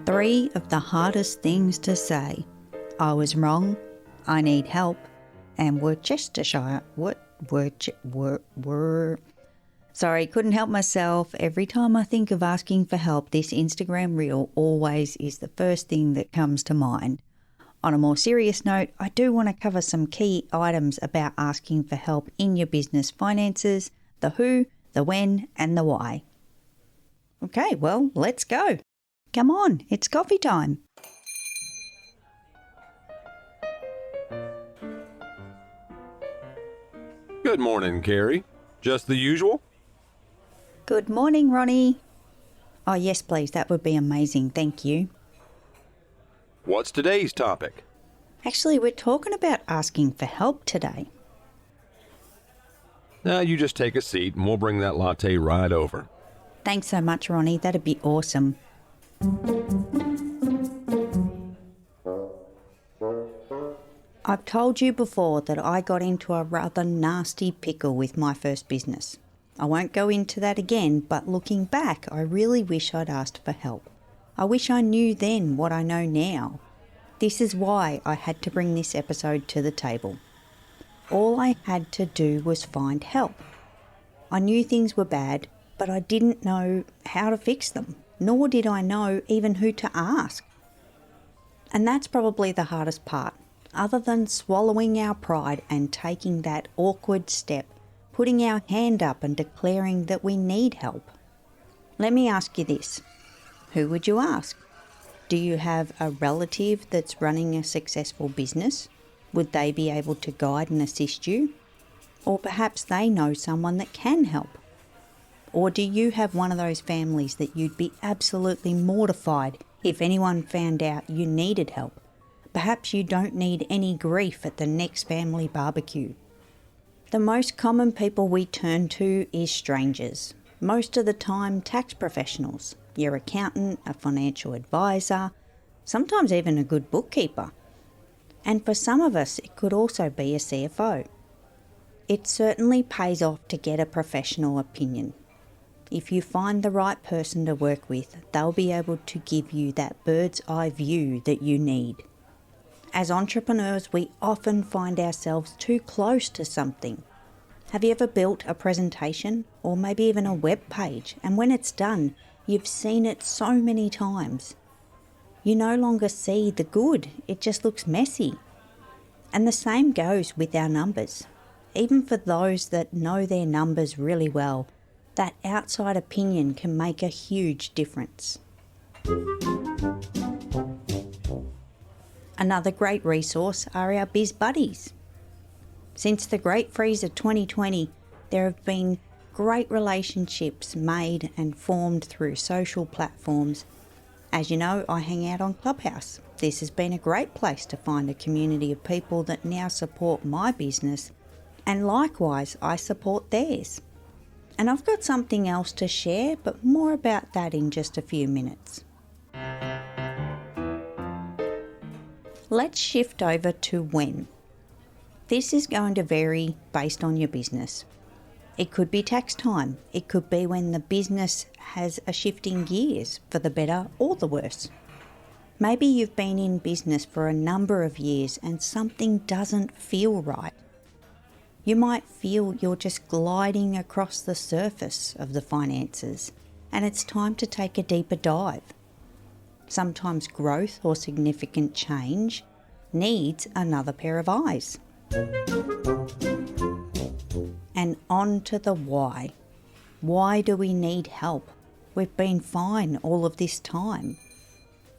3 of the hardest things to say. I was wrong, I need help, and Worcestershire. Sorry, couldn't help myself. Every time I think of asking for help, this Instagram reel always is the first thing that comes to mind. On a more serious note, I do want to cover some key items about asking for help in your business finances, the who, the when, and the why. Okay, well, let's go. Come on, it's coffee time. Good morning, Carrie. Just the usual? Good morning, Ronnie. Oh, yes, please. That would be amazing. Thank you. What's today's topic? Actually, we're talking about asking for help today. Now, you just take a seat and we'll bring that latte right over. Thanks so much, Ronnie. That'd be awesome. I've told you before that I got into a rather nasty pickle with my first business. I won't go into that again, but looking back, I really wish I'd asked for help. I wish I knew then what I know now. This is why I had to bring this episode to the table. All I had to do was find help. I knew things were bad, but I didn't know how to fix them, nor did I know even who to ask. And that's probably the hardest part. Other than swallowing our pride and taking that awkward step, putting our hand up and declaring that we need help. Let me ask you this. Who would you ask? Do you have a relative that's running a successful business? Would they be able to guide and assist you? Or perhaps they know someone that can help? Or do you have one of those families that you'd be absolutely mortified if anyone found out you needed help? Perhaps you don't need any grief at the next family barbecue. The most common people we turn to is strangers. Most of the time, tax professionals, your accountant, a financial advisor, sometimes even a good bookkeeper. And for some of us, it could also be a CFO. It certainly pays off to get a professional opinion. If you find the right person to work with, they'll be able to give you that bird's eye view that you need. As entrepreneurs, we often find ourselves too close to something. Have you ever built a presentation or maybe even a web page, and when it's done, you've seen it so many times? You no longer see the good, it just looks messy. And the same goes with our numbers. Even for those that know their numbers really well, that outside opinion can make a huge difference. Another great resource are our biz buddies. Since the Great Freeze of 2020, there have been great relationships made and formed through social platforms. As you know, I hang out on Clubhouse. This has been a great place to find a community of people that now support my business, and likewise I support theirs. And I've got something else to share, but more about that in just a few minutes. Let's shift over to when. This is going to vary based on your business. It could be tax time. It could be when the business has a shifting gears for the better or the worse. Maybe you've been in business for a number of years and something doesn't feel right. You might feel you're just gliding across the surface of the finances and it's time to take a deeper dive. Sometimes growth or significant change needs another pair of eyes. And on to the why. Why do we need help? We've been fine all of this time.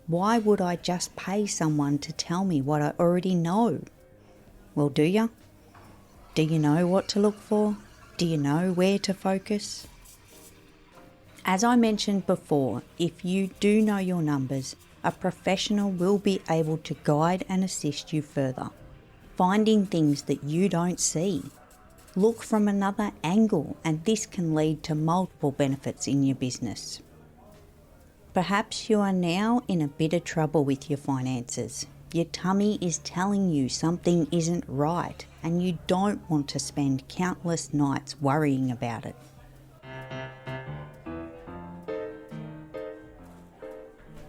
Why would I just pay someone to tell me what I already know? Well, do you? Do you know what to look for? Do you know where to focus? As I mentioned before, if you do know your numbers, a professional will be able to guide and assist you further, finding things that you don't see. Look from another angle, and this can lead to multiple benefits in your business. Perhaps you are now in a bit of trouble with your finances. Your tummy is telling you something isn't right, and you don't want to spend countless nights worrying about it.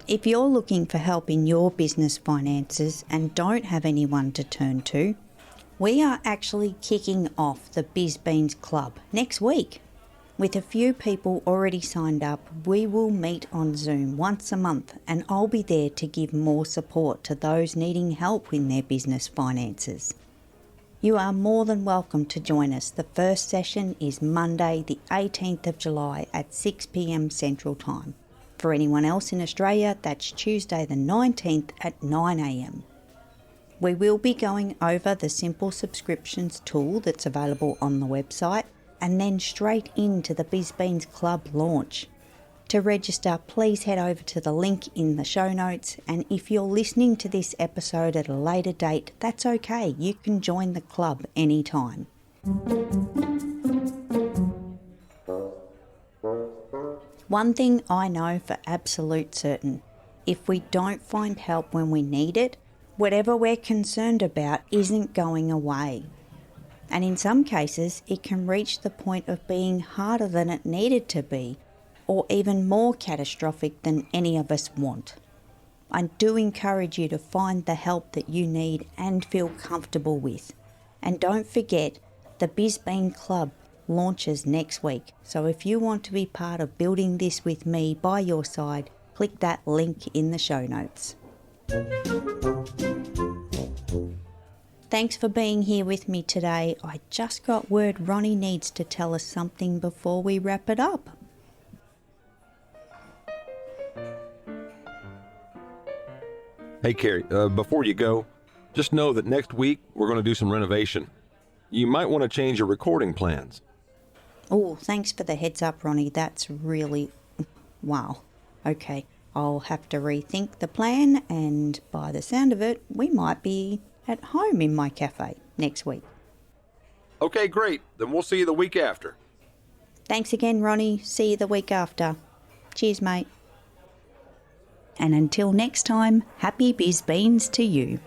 If you're looking for help in your business finances and don't have anyone to turn to, we are actually kicking off the BizBeans Club next week. With a few people already signed up, we will meet on Zoom once a month and I'll be there to give more support to those needing help in their business finances. You are more than welcome to join us. The first session is Monday the 18th of July at 6 p.m. Central Time. For anyone else in Australia, that's Tuesday the 19th at 9 a.m. We will be going over the simple subscriptions tool that's available on the website and then straight into the BizBeans Club launch. To register, please head over to the link in the show notes, and if you're listening to this episode at a later date, that's okay. You can join the club anytime. One thing I know for absolute certain, if we don't find help when we need it, whatever we're concerned about isn't going away. And in some cases, it can reach the point of being harder than it needed to be, or even more catastrophic than any of us want. I do encourage you to find the help that you need and feel comfortable with. And don't forget, the BizBeans Club launches next week. So if you want to be part of building this with me by your side, click that link in the show notes. Thanks for being here with me today. I just got word Ronnie needs to tell us something before we wrap it up. Hey, Carrie, before you go, just know that next week we're going to do some renovation. You might want to change your recording plans. Oh, thanks for the heads up, Ronnie. That's really... wow. Okay, I'll have to rethink the plan, and by the sound of it, we might be at home in my cafe next week. Okay, great. Then we'll see you the week after. Thanks again, Ronnie. See you the week after. Cheers, mate. And until next time, happy BizBeans to you.